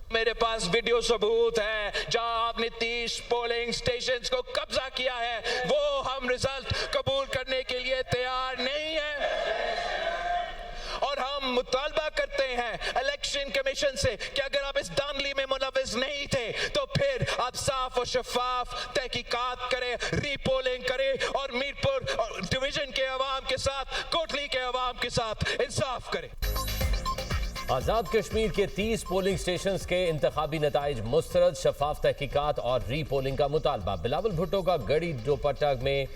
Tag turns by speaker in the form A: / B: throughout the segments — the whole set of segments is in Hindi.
A: मेरे पास वीडियो सबूत है जहां आपने 30 पोलिंग स्टेशंस को कब्जा किया है, वो हम रिजल्ट कबूल करने के लिए तैयार नहीं है। और हम मुतालबा करते हैं इलेक्शन कमीशन से कि अगर आप इस धांधली में मुलविस नहीं थे तो फिर आप साफ और शफाफ तहकीकात करें, रीपोलिंग करें और मीरपुर डिवीजन के अवाम के साथ, कोटली के अवाम के साथ इंसाफ करें।
B: आज़ाद कश्मीर के 30 पोलिंग स्टेशंस के इंतखाबी नताइज मुस्तरद, शफाफ तहकीकात और री पोलिंग का मुतालबा। बिलावल भुट्टो का गढ़ी दोपट्टा में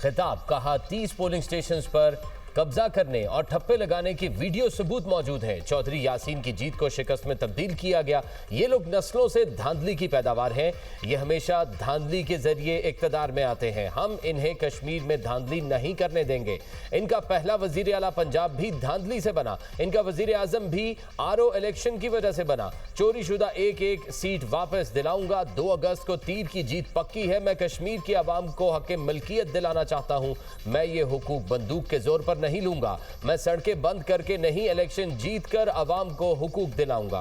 B: खिताब, कहा 30 पोलिंग स्टेशंस पर कब्जा करने और ठप्पे लगाने की वीडियो सबूत मौजूद है। चौधरी यासीन की जीत को शिकस्त में तब्दील किया गया। ये लोग नस्लों से धांधली की पैदावार हैं। ये हमेशा धांधली के जरिए इक्तदार में आते हैं। हम इन्हें कश्मीर में धांधली नहीं करने देंगे। इनका पहला वजीर आला पंजाब भी धांधली से बना। इनका वजीर आजम भी आरओ इलेक्शन की वजह से बना। चोरी शुदा एक एक सीट वापस दिलाऊंगा। 2 अगस्त को तीर की जीत पक्की है। मैं कश्मीर के अवाम को हक मिल्कियत दिलाना चाहता हूं। मैं ये हुकूक बंदूक के जोर पर नहीं लूंगा। मैं सड़कें बंद करके नहीं, इलेक्शन जीतकर अवाम को हुकूक दिलाऊंगा।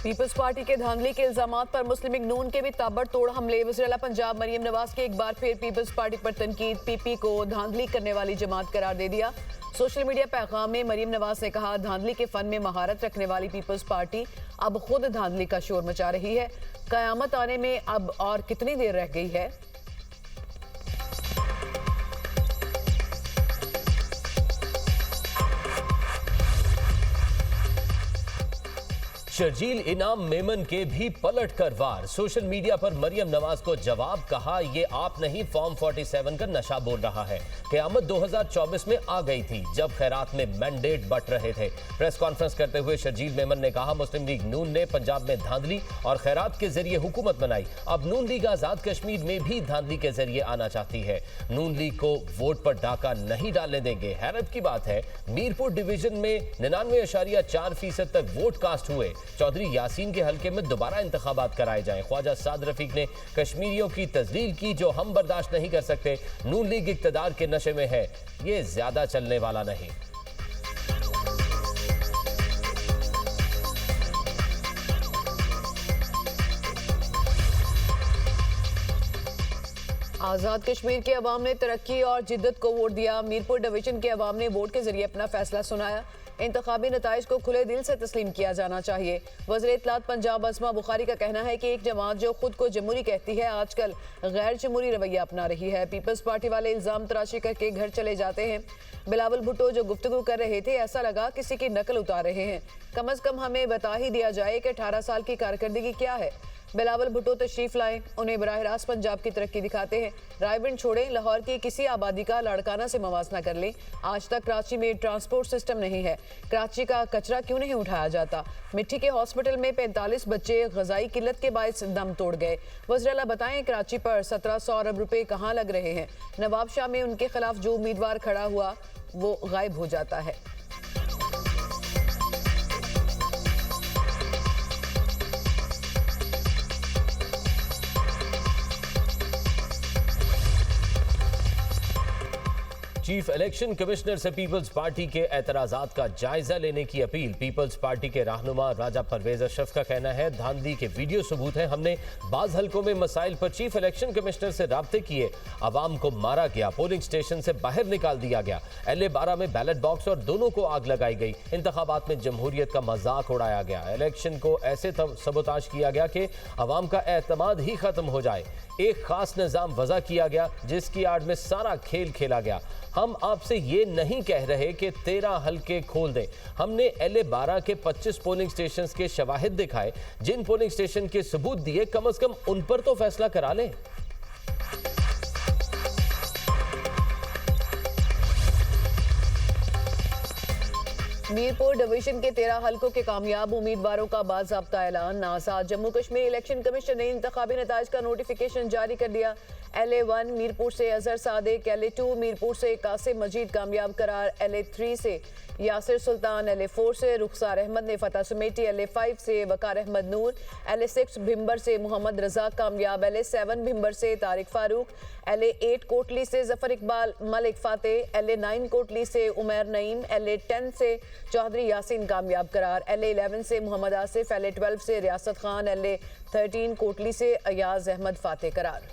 C: पीपल्स पार्टी के धांधली के इल्जामात पर मुस्लिम लीग नून के भी ताबड़तोड़ हमले। वज़ीर आला पंजाब मरियम नवाज के एक बार फिर पीपल्स पार्टी पर तनकीद। पीपी को धांधली करने वाली जमात करार दे दिया। सोशल मीडिया पैगाम में मरियम नवाज ने कहा, धांधली के फन में महारत रखने वाली पीपल्स पार्टी अब खुद धांधली का शोर मचा रही है। कयामत आने में अब और कितनी देर रह गई है।
B: शर्जील इनाम मेमन के भी पलट कर वार। सोशल मीडिया पर मरियम नवाज को जवाब, कहा ये आप नहीं, फॉर्म 47 का नशा बोल रहा है। क़यामत 2024 में आ गई थी जब खैरात में मैंडेट बंट रहे थे। प्रेस कॉन्फ्रेंस करते हुए शर्जील मेमन ने कहा, मुस्लिम लीग नून ने पंजाब में धांधली और खैरात के जरिए हुकूमत बनाई। अब नून लीग आजाद कश्मीर में भी धांधली के जरिए आना चाहती है। नून लीग को वोट पर डाका नहीं डालने देंगे। हैरत की बात है, मीरपुर डिवीजन में 99.4% तक वोट कास्ट हुए। चौधरी यासीन के हलके में दोबारा इंतखाबात कराए जाएं। ख्वाजा साद रफीक ने कश्मीरियों की तजलील की जो हम बर्दाश्त नहीं कर सकते। नून लीग इक्तदार के नशे में है, ये ज्यादा चलने वाला नहीं।
C: आज़ाद कश्मीर के अवाम ने तरक्की और जिद्दत को वोट दिया। मीरपुर डिवीजन के अवाम ने वोट के जरिए अपना फैसला सुनाया। इंतखाबी नताइज को खुले दिल से तस्लीम किया जाना चाहिए। वज़ीर इत्तलात पंजाब अस्मा बुखारी का कहना है कि एक जमात जो खुद को जमहूरी कहती है आजकल गैर जमहूरी रवैया अपना रही है। पीपल्स पार्टी वाले इल्ज़ाम तराशी करके घर चले जाते हैं। बिलावल भुट्टो जो गुफ्तगू कर रहे थे, ऐसा लगा किसी की नकल उतार रहे हैं। कम अज़ कम हमें बता ही दिया जाए कि 18 साल की कारकर्दगी क्या है। बिलावल भुट्टो तशरीफ लाएं, उन्हें बराह रास्त पंजाब की तरक्की दिखाते हैं। रायबंद छोड़ें, लाहौर की किसी आबादी का लाड़काना से मवासना कर लें। आज तक कराची में ट्रांसपोर्ट सिस्टम नहीं है। कराची का कचरा क्यों नहीं उठाया जाता। मिट्टी के हॉस्पिटल में 45 बच्चे ग़ज़ाई किल्लत के बायस दम तोड़ गए। वज़ीर आला बताएं, कराची पर 1700 अरब रुपए कहाँ लग रहे हैं। नवाब शाह में उनके खिलाफ जो उम्मीदवार खड़ा हुआ वो गायब हो जाता है।
B: चीफ इलेक्शन कमिश्नर से पीपल्स पार्टी के एतराजात का जायजा लेने की अपील। पीपल्स पार्टी के रहनुमा राजा परवेज अशरफ का कहना है, धांधली के वीडियो सबूत हैं। हमने बाज हलकों में मसाइल पर चीफ इलेक्शन कमिश्नर से राब्ते किए। अवाम को मारा गया, पोलिंग स्टेशन से बाहर निकाल दिया गया। LA-12 में बैलेट बॉक्स और दोनों को आग लगाई गई। इंतखाबात में जमहूरियत का मजाक उड़ाया गया। इलेक्शन को ऐसे सबोताज किया गया कि अवाम का एतमाद ही खत्म हो जाए। एक खास निज़ाम वज़ा किया गया जिसकी आड़ में सारा खेल खेला गया। हम आपसे ये नहीं कह रहे कि 13 हलके खोल दें। हमने LA-12 के 25 पोलिंग स्टेशन के शवाहिद दिखाए। जिन पोलिंग स्टेशन के सबूत दिए, कम से कम उन पर तो फैसला करा लें।
C: मीरपुर डिवीजन के 13 हलकों के कामयाब उम्मीदवारों का बाज़ाब्ता ऐलान। आज़ाद जम्मू कश्मीर इलेक्शन कमीशन ने इंतखाबी नताइज का नोटिफिकेशन जारी कर दिया। LA1 मीरपुर से अजहर सादिक, LA2 मीरपुर से कासिम मजीद कामयाब करार, LA3 से यासिर सुल्तान, LA4 से रुखसार अहमद ने फतह समेटी, LA5 से वकार अहमद नूर, LA6 भिम्बर से मोहम्मद रजा कामयाब, LA7 भिम्बर से तारिक फारूक, LA8 कोटली से जफर इकबाल मलिक फातेह, LA9 कोटली से उमैर नईम, LA10 से चौधरी यासीन कामयाब करार, LA11 से मोहम्मद आसिफ, LA12 से रियासत खान, LA13 कोटली से अयाज अहमद फातेह करार।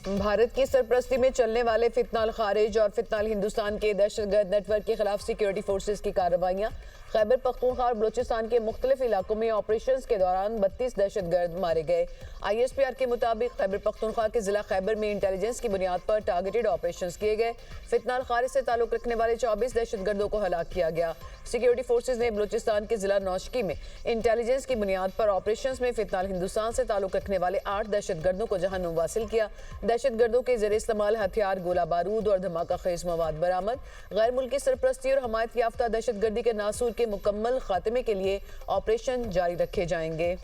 C: भारत की सरपरस्ती में चलने वाले फितनाल खारिज और फितनाल हिंदुस्तान के दहशतगर्द नेटवर्क के खिलाफ सिक्योरिटी फोर्सेज की कार्रवाइयां। खैबर पख्तूनख्वा और बलूचिस्तान के मुख्तलिफ इलाकों में ऑपरेशंस के दौरान 32 दहशतगर्द मारे गए। ISPR के मुताबिक खैबर पख्तूनख्वा के जिला खैबर में इंटेलिजेंस की बुनियाद पर टारगेटेड ऑपरेशंस किए गए। फितनाल खारिज से ताल्लुक रखने वाले 24 दहशतगर्दों को हलाक किया गया। सिक्योरिटी फोर्सेज ने बलूचिस्तान के जिला नौशकी में इंटेलिजेंस की बुनियाद पर ऑपरेशंस में फितनाल हिंदुस्तान से ताल्लुक रखने वाले 8 दहशतगर्दों को जहन्नुम वासिल किया। दहशतगर्दों के जरिए इस्तेमाल हथियार, गोला बारूद और धमाका खेज मवाद बरामद। गैर मुल्की सरपरस्ती और हमायत याफ्ता दहशतगर्दी के नासूर के मुकम्मल खात्मे के लिए ऑपरेशन जारी रखे जाएंगे।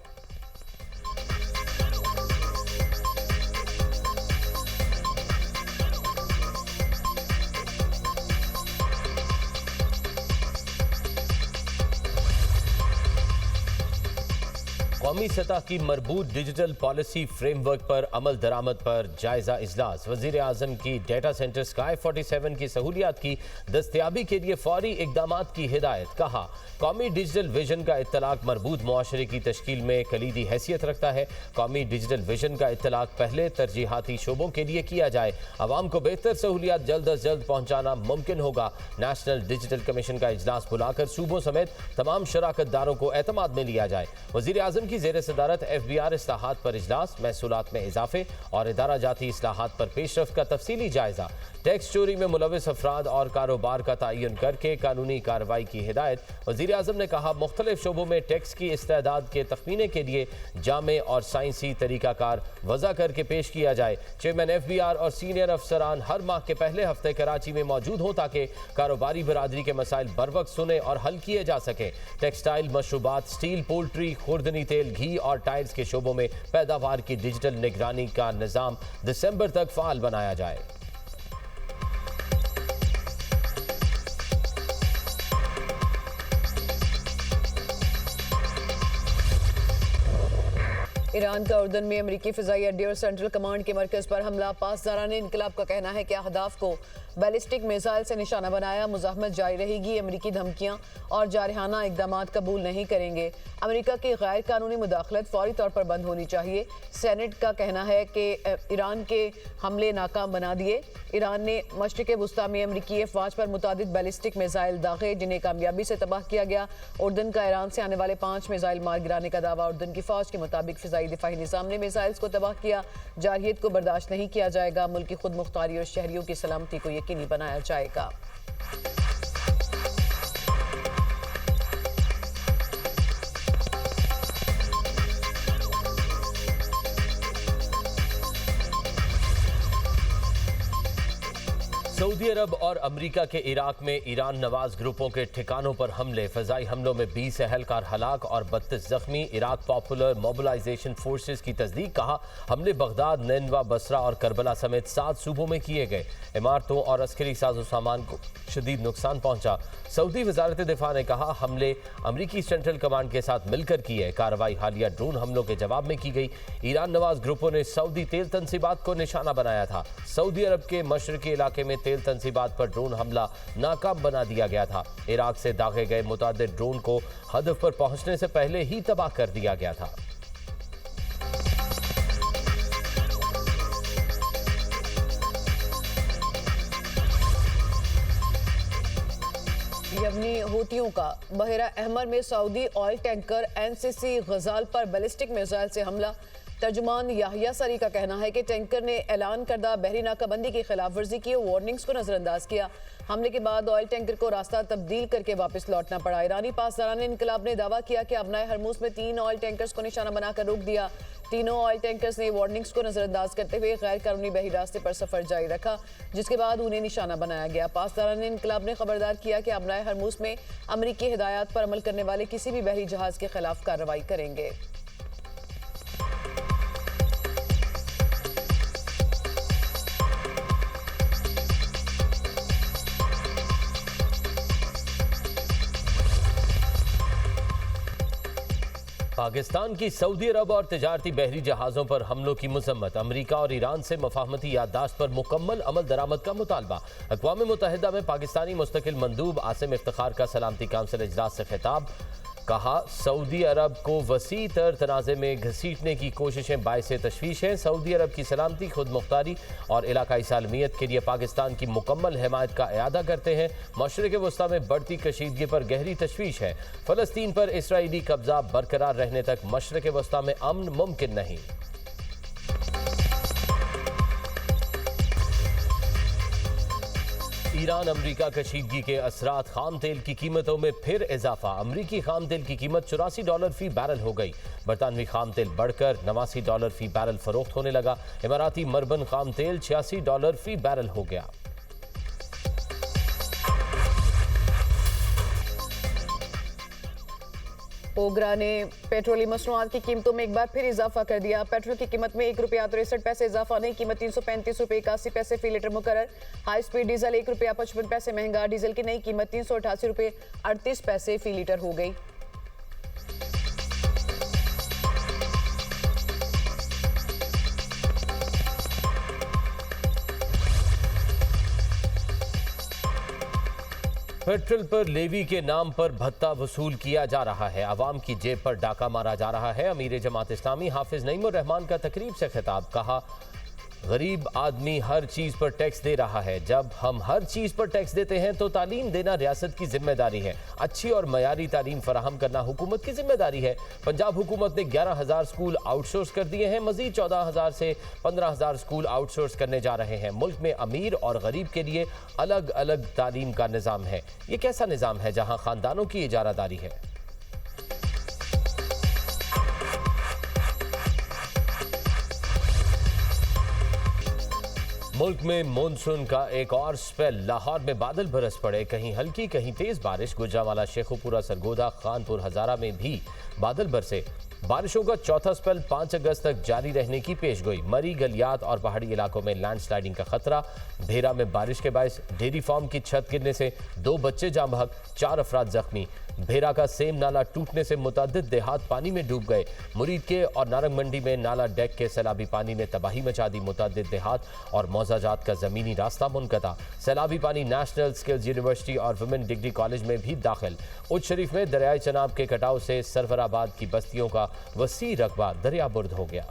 B: कौमी सतह की मरबूत डिजिटल पॉलिसी फ्रेमवर्क पर अमल दरामद पर जायजा इजलास। वजीर आजम की डेटा सेंटर स्काई 47 की सहूलियात की दस्तयाबी के लिए फौरी इकदाम की हिदायत। कहा, कौमी डिजिटल विजन का इत्तलाक मरबूत मुआशरे की तश्कील में कलीदी हैसियत रखता है। कौमी डिजिटल विजन का इत्तलाक पहले तरजीहाती शोबों के लिए किया जाए। आवाम को बेहतर सहूलियात जल्द अज जल्द पहुँचाना मुमकिन होगा। नेशनल डिजिटल कमीशन का इजलास बुलाकर सूबों समेत तमाम शराकतदारों को एतमाद में लिया जाए। वजीर आजम की ज़ेर सदारत FBR इस्लाहात पर इजलास। महसूलात में इजाफे और इदारा जाती इस्लाहात पर पेशरफ्त का तफसीली जायजा। टैक्स चोरी में मुलविस अफराद और कारोबार का तयन करके कानूनी कार्रवाई की हिदायत। वज़ीर आज़म ने कहा, मुख्तलिफ शोबों में टैक्स की इस्तेदाद के तखमीने के लिए जामे और साइंसी तरीकाकार वज़ा करके पेश किया जाए। चेयरमैन FBR और सीनियर अफसरान हर माह के पहले हफ्ते कराची में मौजूद हों ताकि कारोबारी बरादरी के मसाइल बर वक्त सुने और हल किए जा सकें। टेक्सटाइल, मशरूबात, स्टील, पोल्ट्री, खुर्दनी तेल, घी और टायर्स के शोबों में पैदावार की डिजिटल निगरानी का निज़ाम दिसंबर तक फ़ाल बनाया जाए।
C: ईरान का उर्दन में अमरीकी फ़िज़ाई अड्डे और सेंट्रल कमांड के मरकज़ पर हमला। पासदारान इनकलाब का कहना है कि अहदाफ को बैलिस्टिक मिसाइल से निशाना बनाया। मुज़ाहमत जारी रहेगी। अमरीकी धमकियां और जारहाना इकदाम कबूल नहीं करेंगे। अमरीका की गैर कानूनी मुदाखलत फौरी तौर पर बंद होनी चाहिए। सेनेट का कहना है कि ईरान के हमले नाकाम बना दिए। ईरान ने मशरिक़ वुस्ता में अमरीकी अफवाज पर मुतादिद बैलिस्टिक मिसाइल दागे, जिन्हें कामयाबी से तबाह किया गया। उर्दन का ईरान से आने वाले 5 मिसाइल मार गिराने का दावा। उर्दन की फौज के मुताबिक फ़िज़ाई दिफाई निज़ाम ने मिसाइल्स को तबाह किया। जारहियत को बर्दाश्त नहीं किया जाएगा। मुल्क की खुद मुख्तारी और शहरियों की सलामती को यकीनी बनाया जाएगा।
B: सऊदी अरब और अमरीका के इराक में ईरान नवाज ग्रुपों के ठिकानों पर हमले। फ़ज़ाई हमलों में 20 अहलकार हलाक और 32 जख्मी। इराक पॉपुलर मोबिलाइजेशन फोर्सेस की तस्दीक। कहा, हमले बगदाद, नैनवा, बसरा और करबला समेत 7 सूबों में किए गए। इमारतों और अस्करी साजो सामान को शदीद नुकसान पहुंचा। सऊदी वजारत दिफा ने कहा, हमले अमरीकी सेंट्रल कमांड के साथ मिलकर किए। कार्रवाई हालिया ड्रोन हमलों के जवाब में की गई। ईरान नवाज ग्रुपों ने सऊदी तेल तनसीबात को निशाना बनाया था। सऊदी अरब के मशरकी इलाके में तेल तनसीबात पर ड्रोन हमला नाकाम बना दिया गया था। इराक से दागे गए मुतादिद ड्रोन को हदफ पर पहुंचने से पहले ही तबाह कर दिया गया था।
C: यमनी हूतियों का बहरा अहमर में सऊदी ऑयल टैंकर NCC गजाल पर बैलिस्टिक मिसाइल से हमला। तर्जुमान याहिया सरी का कहना है कि टैंकर ने ऐलान करदा बहरी नाकाबंदी की खिलाफ वर्जी की, वार्निंग्स को नजरअंदाज किया। हमले के बाद ऑयल टैंकर को रास्ता तब्दील करके वापस लौटना पड़ा। ईरानी पासदारान इनकलाब ने दावा किया कि अबनाए हरमुज में 3 ऑयल टैंकर्स को निशाना बनाकर रोक दिया। तीनों ऑयल टैंकर्स ने वार्निंग्स को नजरअंदाज करते हुए गैर कानूनी बहरी रास्ते पर सफर जारी रखा, जिसके बाद उन्हें निशाना बनाया गया। पासदारान इनकलाब ने खबरदार किया कि अबनाए हरमुज में अमरीकी हिदायत पर अमल करने वाले किसी भी बहरी जहाज के खिलाफ कार्रवाई करेंगे।
B: पाकिस्तान की सऊदी अरब और तिजारती बहरी जहाज़ों पर हमलों की मजम्मत। अमरीका और ईरान से मफाहमती याददाश्त पर मुकम्मल अमल दरामद का मुतालबा। अक़वाम मुत्तहिदा में पाकिस्तानी मुस्तकिल मंदूब आसिम इफ्तिखार का सलामती काउंसिल इजलास से खिताब। कहा, सऊदी अरब को वसी तर तनाज़े में घसीटने की कोशिशें बाइस तशवीश हैं। सऊदी अरब की सलामती, खुद मुख्तारी और इलाकाई सालमियत के लिए पाकिस्तान की मुकम्मल हिमायत का इआदा करते हैं। मशरिक़ वस्ता में बढ़ती कशीदगी पर गहरी तशवीश है। फ़लस्तीन पर इसराइली कब्जा बरकरार रहने तक मशरिक़ वस्ता में अमन मुमकिन नहीं। ईरान अमरीका कशीदगी के असरात। खाम तेल की कीमतों में फिर इजाफा। अमरीकी खाम तेल की कीमत $84 फी बैरल हो गई। बरतानवी खाम तेल बढ़कर $89 फी बैरल फरोख्त होने लगा। इमाराती मरबन खाम तेल $86 फी बैरल हो गया।
C: ओगरा ने पेट्रोलियम मसनूआत की कीमतों में एक बार फिर इजाफा कर दिया। पेट्रोल की कीमत में ₹1.63 इजाफा। नई कीमत ₹335.81 फी लीटर मुकर्रर। हाई स्पीड डीजल ₹1.55 महंगा। डीजल की नई कीमत ₹388.38 फी लीटर हो गई।
B: पेट्रोल पर लेवी के नाम पर भत्ता वसूल किया जा रहा है। अवाम की जेब पर डाका मारा जा रहा है। अमीर जमात इस्लामी हाफिज नईमुर रहमान का तकरीब से खिताब। कहा, गरीब आदमी हर चीज़ पर टैक्स दे रहा है। जब हम हर चीज़ पर टैक्स देते हैं तो तालीम देना रियासत की जिम्मेदारी है। अच्छी और मयारी तालीम फराहम करना हुकूमत की जिम्मेदारी है। पंजाब हुकूमत ने 11,000 स्कूल आउटसोर्स कर दिए हैं। मजीद 14,000 से 15,000 स्कूल आउटसोर्स करने जा रहे हैं। मुल्क में अमीर और गरीब के लिए अलग अलग तालीम का निज़ाम है। ये कैसा निज़ाम है जहाँ ख़ानदानों की इजारादारी है? मुल्क में मानसून का एक और स्पेल। लाहौर में बादल बरस पड़े, कहीं हल्की कहीं तेज बारिश। गुजरांवाला, शेखुपुरा, सरगोदा, खानपुर, हजारा में भी बादल बरसे। बारिशों का चौथा स्पेल 5 अगस्त तक जारी रहने की पेशगोई। मरी, गलियात और पहाड़ी इलाकों में लैंडस्लाइडिंग का खतरा। भेरा में बारिश के बायस डेयरी फार्म की छत गिरने से 2 बच्चे जाँ बहक, 4 अफराद जख्मी। भेरा का सेम नाला टूटने से मुतअद्दिद देहात पानी में डूब गए। मुरीद के और नारंग मंडी में नाला डेक के सैलाबी पानी ने तबाही मचा दी। मुतअद्दिद देहात और मौजाजात का जमीनी रास्ता मुनक़ता। सैलाबी पानी नेशनल स्किल्स यूनिवर्सिटी और वुमेन डिग्री कॉलेज में भी दाखिल। उच्च शरीफ में दरियाए चनाब के कटाव से सरवराबाद की बस्तियों का वसी रकबा दरियाबुर्द हो गया।